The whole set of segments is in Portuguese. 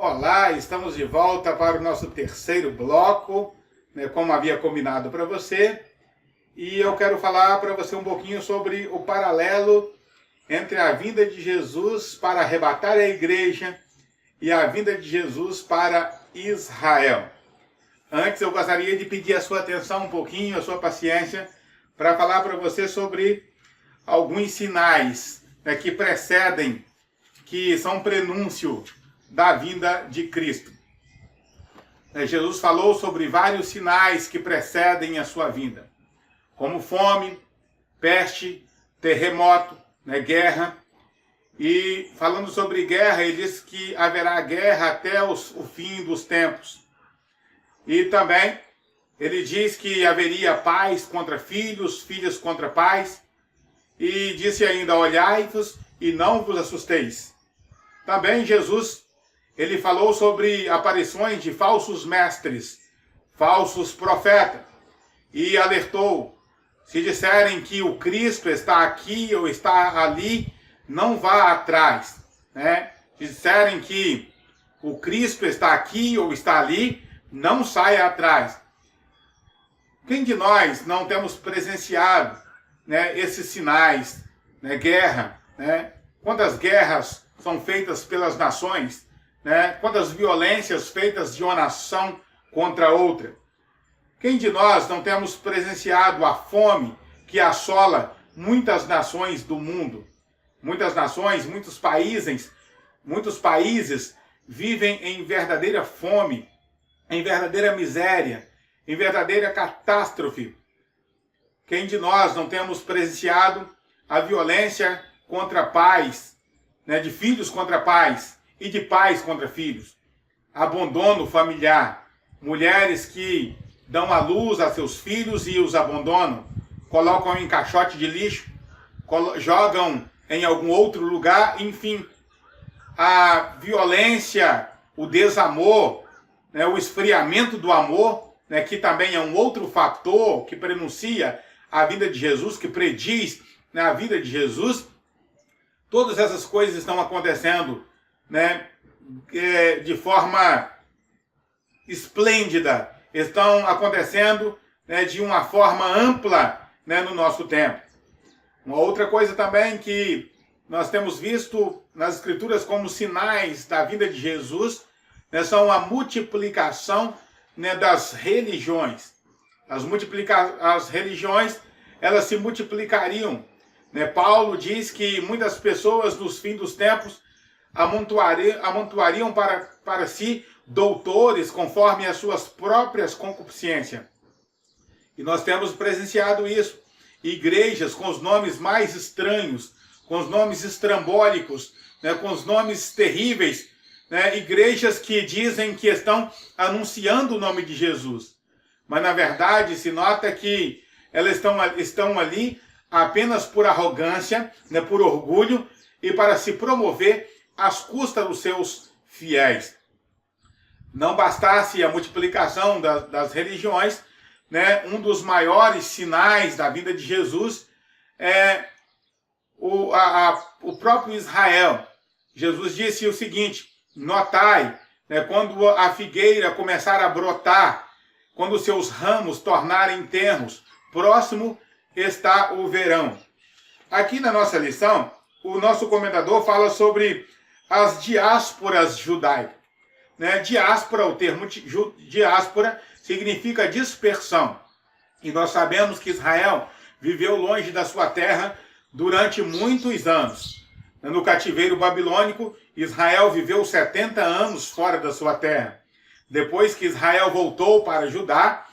Olá, estamos de volta para o nosso terceiro bloco, né, como havia combinado para você. E eu quero falar para você um pouquinho sobre o paralelo entre a vinda de Jesus para arrebatar a igreja e a vinda de Jesus para Israel. Antes eu gostaria de pedir a sua atenção um pouquinho, a sua paciência, para falar para você sobre alguns sinais, né, que precedem, que são prenúncio da vinda de Cristo. Jesus falou sobre vários sinais que precedem a sua vinda, como fome, peste, terremoto, né, guerra. E falando sobre guerra, ele diz que haverá guerra até o fim dos tempos. E também ele diz que haveria pais contra filhos, filhos contra pais. E disse ainda, olhai-vos e não vos assusteis. Também Jesus, ele falou sobre aparições de falsos mestres, falsos profetas, e alertou, se disserem que o Cristo está aqui ou está ali, não vá atrás, né? Se disserem que o Cristo está aqui ou está ali, não saia atrás. Quem de nós não temos presenciado, né, esses sinais, né, guerra, né? Quantas guerras são feitas pelas nações, né? Quantas violências feitas de uma nação contra outra. Quem de nós não temos presenciado a fome que assola muitas nações do mundo? Muitas nações, muitos países vivem em verdadeira fome, em verdadeira miséria, em verdadeira catástrofe. Quem de nós não temos presenciado a violência contra pais, né, de filhos contra pais e de pais contra filhos? Abandono familiar, mulheres que dão à luz a seus filhos e os abandonam, colocam em caixote de lixo, jogam em algum outro lugar, enfim. A violência, o desamor, né, o esfriamento do amor, né, que também é um outro fator que prenuncia a vida de Jesus, que prediz, né, a vida de Jesus. Todas essas coisas estão acontecendo, né, de forma esplêndida, estão acontecendo, né, de uma forma ampla, né, no nosso tempo. Uma outra coisa também que nós temos visto nas Escrituras como sinais da vinda de Jesus, né, são a multiplicação, né, das religiões. As religiões, elas se multiplicariam, né? Paulo diz que muitas pessoas nos fins dos tempos amontoariam para si doutores conforme as suas próprias concupiscências. E nós temos presenciado isso. Igrejas com os nomes mais estranhos, com os nomes estrambólicos, né, com os nomes terríveis, né, igrejas que dizem que estão anunciando o nome de Jesus. Mas na verdade se nota que elas estão ali apenas por arrogância, né, por orgulho e para se promover às custas dos seus fiéis. Não bastasse a multiplicação das religiões, né, um dos maiores sinais da vinda de Jesus é o próprio Israel. Jesus disse o seguinte, notai, né, quando a figueira começar a brotar, quando seus ramos tornarem tenros, próximo está o verão. Aqui na nossa lição, o nosso comentador fala sobre as diásporas judaicas. Né? Diáspora, o termo diáspora, significa dispersão. E nós sabemos que Israel viveu longe da sua terra durante muitos anos. No cativeiro babilônico, Israel viveu 70 anos fora da sua terra. Depois que Israel voltou para Judá,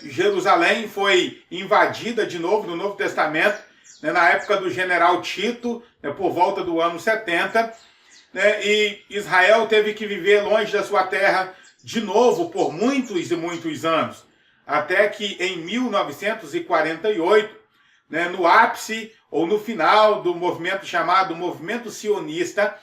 Jerusalém foi invadida de novo no Novo Testamento, né, na época do general Tito, né, por volta do ano 70, né, e Israel teve que viver longe da sua terra de novo por muitos e muitos anos, até que em 1948, né, no ápice ou no final do movimento chamado Movimento Sionista,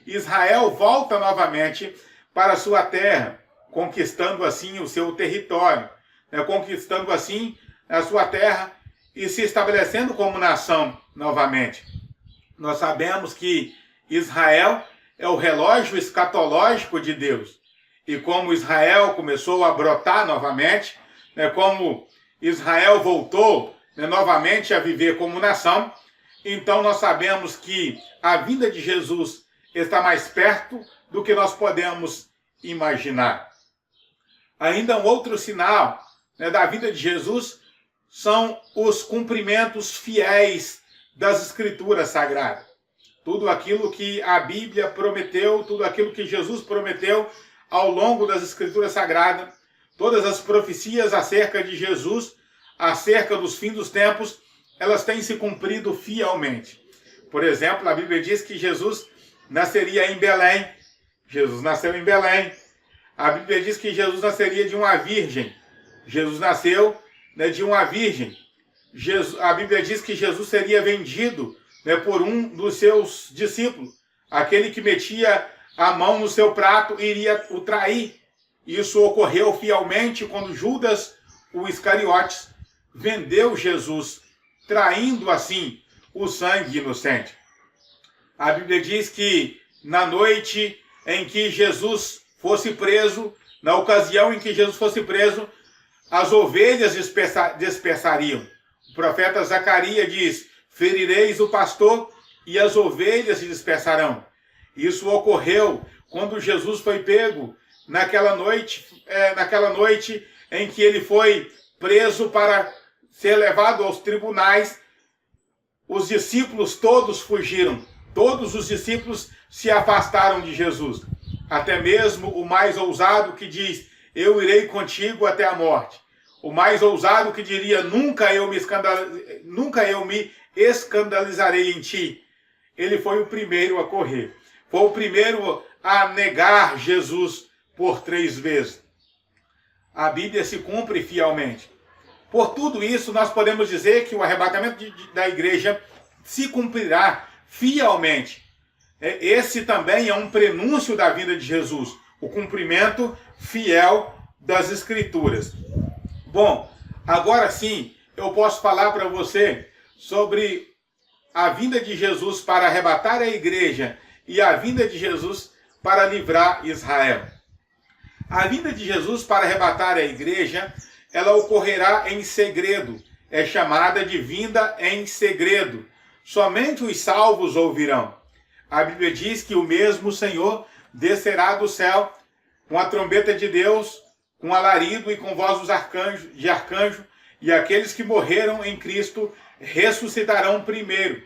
Israel volta novamente para a sua terra, conquistando assim o seu território, né, conquistando assim a sua terra e se estabelecendo como nação novamente. Nós sabemos que Israel é o relógio escatológico de Deus. E como Israel começou a brotar novamente, né, como Israel voltou, né, novamente a viver como nação, então nós sabemos que a vinda de Jesus está mais perto do que nós podemos imaginar. Ainda um outro sinal, né, da vinda de Jesus são os cumprimentos fiéis das Escrituras Sagradas. Tudo aquilo que a Bíblia prometeu, tudo aquilo que Jesus prometeu ao longo das Escrituras Sagradas, todas as profecias acerca de Jesus, acerca dos fins dos tempos, elas têm se cumprido fielmente. Por exemplo, a Bíblia diz que Jesus nasceria em Belém. Jesus nasceu em Belém. A Bíblia diz que Jesus nasceria de uma virgem. Jesus nasceu, né, de uma virgem. A Bíblia diz que Jesus seria vendido, né, por um dos seus discípulos. Aquele que metia a mão no seu prato iria o trair. Isso ocorreu fielmente quando Judas, o Iscariotes, vendeu Jesus, traindo assim o sangue inocente. A Bíblia diz que na noite em que Jesus fosse preso, na ocasião em que Jesus fosse preso, as ovelhas dispersariam. O profeta Zacarias diz: ferireis o pastor e as ovelhas se dispersarão. Isso ocorreu quando Jesus foi pego naquela noite em que ele foi preso para ser levado aos tribunais. Os discípulos todos fugiram. Todos os discípulos se afastaram de Jesus. Até mesmo o mais ousado que diz: eu irei contigo até a morte. O mais ousado que diria: nunca eu me escandalizarei em ti. Ele foi o primeiro a correr. Foi o primeiro a negar Jesus por 3 vezes. A Bíblia se cumpre fielmente. Por tudo isso, nós podemos dizer que o arrebatamento da igreja se cumprirá fielmente. Esse também é um prenúncio da vinda de Jesus, o cumprimento fiel das Escrituras. Bom, agora sim, eu posso falar para você sobre a vinda de Jesus para arrebatar a igreja e a vinda de Jesus para livrar Israel. A vinda de Jesus para arrebatar a igreja, ela ocorrerá em segredo. É chamada de vinda em segredo. Somente os salvos ouvirão. A Bíblia diz que o mesmo Senhor descerá do céu com a trombeta de Deus, com alarido e com voz de arcanjo, e aqueles que morreram em Cristo ressuscitarão primeiro.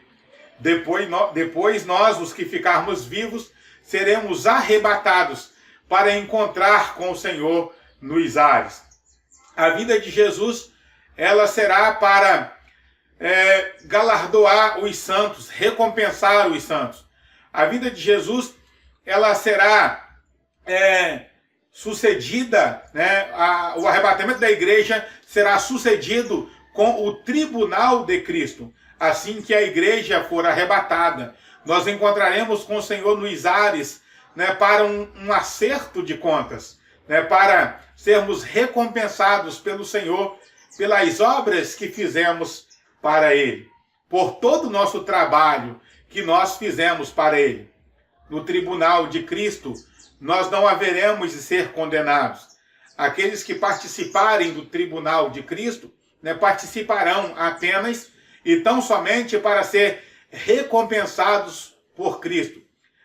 Depois nós, os que ficarmos vivos, seremos arrebatados para encontrar com o Senhor nos ares. A vinda de Jesus, ela será para galardoar os santos, recompensar os santos. A vinda de Jesus, ela será sucedida, né, o arrebatamento da igreja será sucedido com o tribunal de Cristo. Assim que a igreja for arrebatada, nós encontraremos com o Senhor nos ares, né, para um acerto de contas, né, para sermos recompensados pelo Senhor pelas obras que fizemos para Ele, por todo o nosso trabalho que nós fizemos para Ele. No tribunal de Cristo, nós não haveremos de ser condenados. Aqueles que participarem do tribunal de Cristo, né, participarão apenas e tão somente para ser recompensados por Cristo.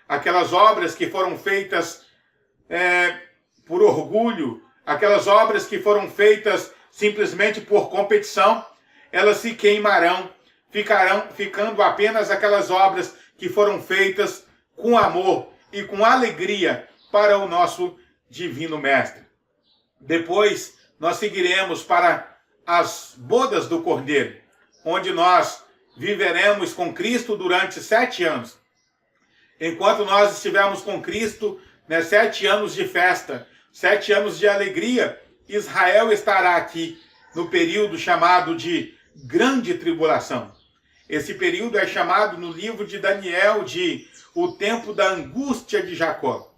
Aquelas obras que foram feitas por orgulho, aquelas obras que foram feitas simplesmente por competição, elas se queimarão, ficando apenas aquelas obras que foram feitas com amor e com alegria para o nosso divino Mestre. Depois nós seguiremos para as bodas do Cordeiro, onde nós viveremos com Cristo durante 7 anos. Enquanto nós estivermos com Cristo, 7 anos de festa, 7 anos de alegria, Israel estará aqui no período chamado de Grande Tribulação. Esse período é chamado no livro de Daniel de o tempo da angústia de Jacó.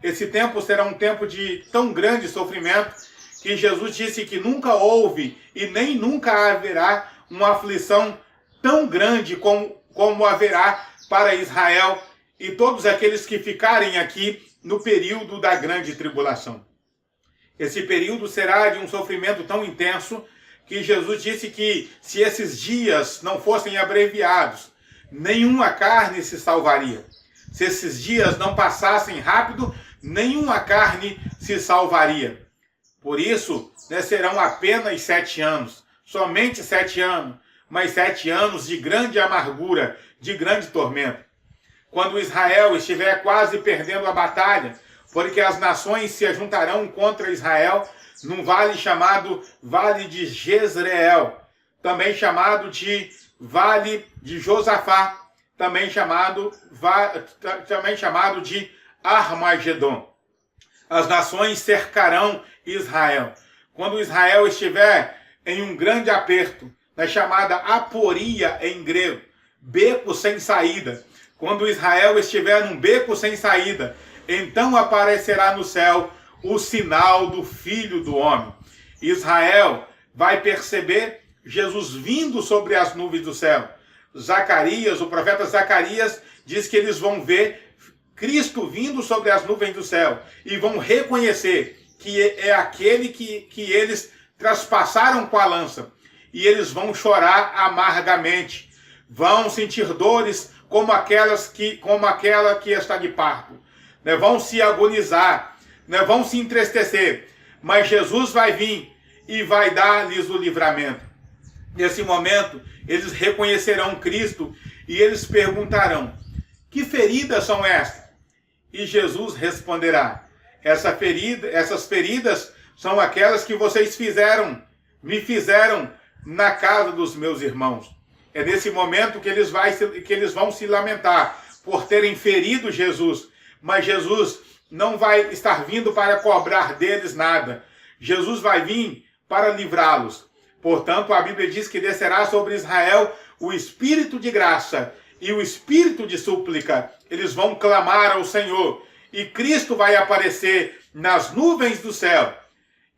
Esse tempo será um tempo de tão grande sofrimento que Jesus disse que nunca houve e nem nunca haverá uma aflição tão grande como haverá para Israel e todos aqueles que ficarem aqui no período da grande tribulação. Esse período será de um sofrimento tão intenso que Jesus disse que se esses dias não fossem abreviados, nenhuma carne se salvaria. Se esses dias não passassem rápido, nenhuma carne se salvaria. Por isso, serão apenas 7 anos, somente 7 anos, mas 7 anos de grande amargura, de grande tormento. Quando Israel estiver quase perdendo a batalha, porque as nações se juntarão contra Israel num vale chamado Vale de Jezreel, também chamado de Vale de Josafá, também chamado de Armagedon. As nações cercarão Israel. Quando Israel estiver em um grande aperto, na chamada aporia em grego, beco sem saída. Quando Israel estiver num beco sem saída, então aparecerá no céu o sinal do Filho do Homem. Israel vai perceber Jesus vindo sobre as nuvens do céu. Zacarias, o profeta Zacarias, diz que eles vão ver Cristo vindo sobre as nuvens do céu e vão reconhecer que é aquele que eles traspassaram com a lança. E eles vão chorar amargamente, vão sentir dores como aquela que está de parto, vão se agonizar, vão se entristecer, mas Jesus vai vir e vai dar-lhes o livramento. Nesse momento, eles reconhecerão Cristo e eles perguntarão: que feridas são estas? E Jesus responderá: essas feridas são aquelas que vocês me fizeram na casa dos meus irmãos. É nesse momento que eles vão se lamentar por terem ferido Jesus, mas Jesus não vai estar vindo para cobrar deles nada. Jesus vai vir para livrá-los. Portanto, a Bíblia diz que descerá sobre Israel o espírito de graça e o espírito de súplica. Eles vão clamar ao Senhor e Cristo vai aparecer nas nuvens do céu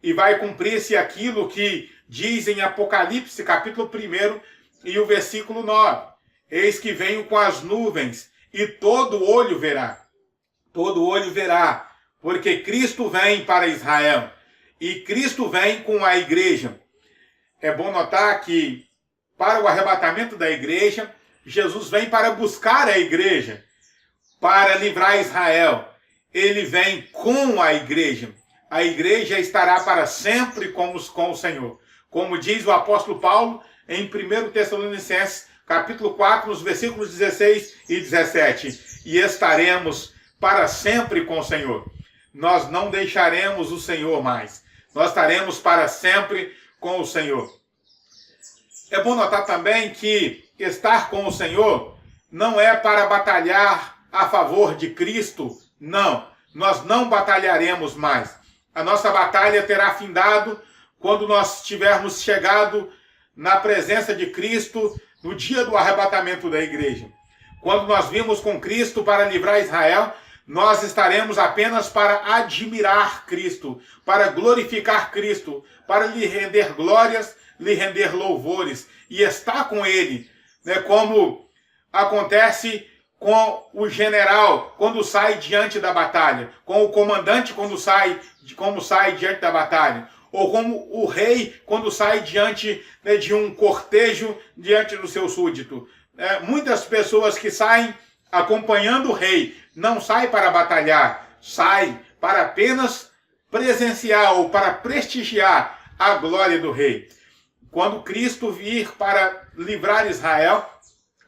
e vai cumprir-se aquilo que diz em Apocalipse, capítulo 1 e o versículo 9. Eis que venho com as nuvens e todo olho verá. Todo olho verá, porque Cristo vem para Israel e Cristo vem com a igreja. É bom notar que para o arrebatamento da igreja, Jesus vem para buscar a igreja, para livrar Israel. Ele vem com a igreja. A igreja estará para sempre com o Senhor. Como diz o apóstolo Paulo em 1 Tessalonicenses, capítulo 4, nos versículos 16 e 17. E estaremos para sempre com o Senhor. Nós não deixaremos o Senhor mais. Nós estaremos para sempre com o Senhor. É bom notar também que estar com o Senhor não é para batalhar a favor de Cristo. Não, nós não batalharemos mais. A nossa batalha terá findado quando nós tivermos chegado na presença de Cristo no dia do arrebatamento da igreja. Quando nós vimos com Cristo para livrar Israel, nós estaremos apenas para admirar Cristo, para glorificar Cristo, para lhe render glórias, lhe render louvores e estar com Ele, como acontece com o general quando sai diante da batalha, com o comandante quando sai diante da batalha, ou como o rei quando sai diante de um cortejo diante do seu súdito. Muitas pessoas que saem acompanhando o rei não saem para batalhar, saem para apenas presenciar ou para prestigiar a glória do rei. Quando Cristo vir para livrar Israel,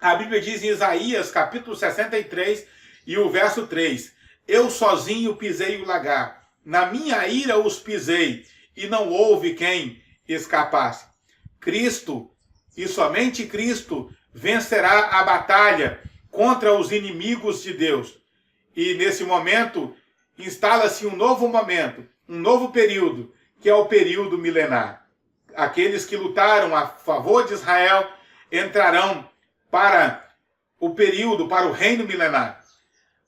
a Bíblia diz em Isaías, capítulo 63, e o verso 3, eu sozinho pisei o lagar, na minha ira os pisei, e não houve quem escapasse. Cristo, e somente Cristo, vencerá a batalha contra os inimigos de Deus. E nesse momento, instala-se um novo momento, um novo período, que é o período milenar. Aqueles que lutaram a favor de Israel entrarão para o período, para o reino milenar.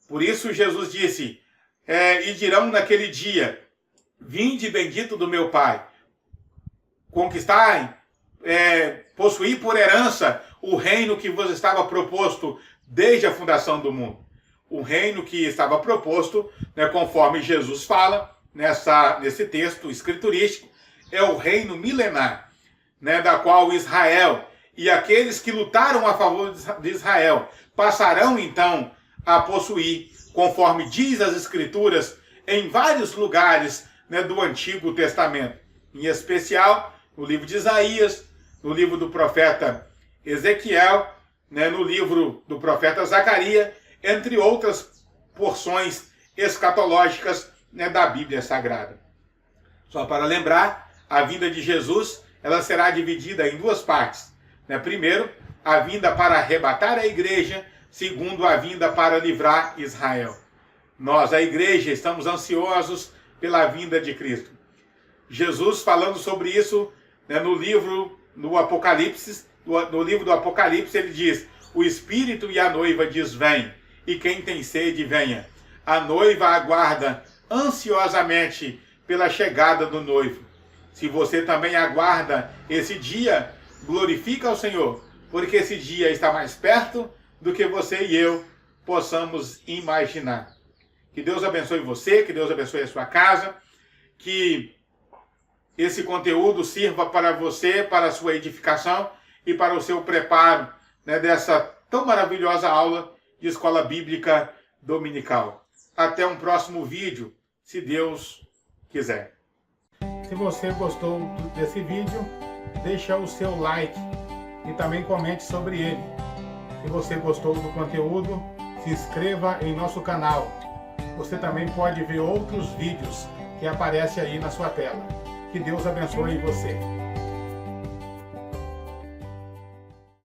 Por isso Jesus disse, e dirão naquele dia, vinde bendito do meu Pai, conquistai, possuir por herança o reino que vos estava proposto desde a fundação do mundo. o reino que estava proposto, né, conforme Jesus fala nesse texto escriturístico, é o reino milenar, né, da qual Israel e aqueles que lutaram a favor de Israel passarão então a possuir, conforme diz as Escrituras, em vários lugares, né, do Antigo Testamento. Em especial, no livro de Isaías, no livro do profeta Ezequiel, né, no livro do profeta Zacarias, entre outras porções escatológicas, né, da Bíblia Sagrada. Só para lembrar, a vinda de Jesus ela será dividida em duas partes. Né? Primeiro, a vinda para arrebatar a igreja. Segundo, a vinda para livrar Israel. Nós, a igreja, estamos ansiosos pela vinda de Cristo. Jesus, falando sobre isso, né, no livro do Apocalipse, no livro do Apocalipse, ele diz: o Espírito e a noiva diz, vem, e quem tem sede, venha. A noiva aguarda ansiosamente pela chegada do noivo. Se você também aguarda esse dia, glorifica ao Senhor, porque esse dia está mais perto do que você e eu possamos imaginar. Que Deus abençoe você, que Deus abençoe a sua casa, que esse conteúdo sirva para você, para a sua edificação e para o seu preparo, né, dessa tão maravilhosa aula de Escola Bíblica Dominical. Até um próximo vídeo, se Deus quiser. Se você gostou desse vídeo, deixa o seu like e também comente sobre ele. Se você gostou do conteúdo, se inscreva em nosso canal. Você também pode ver outros vídeos que aparecem aí na sua tela. Que Deus abençoe você.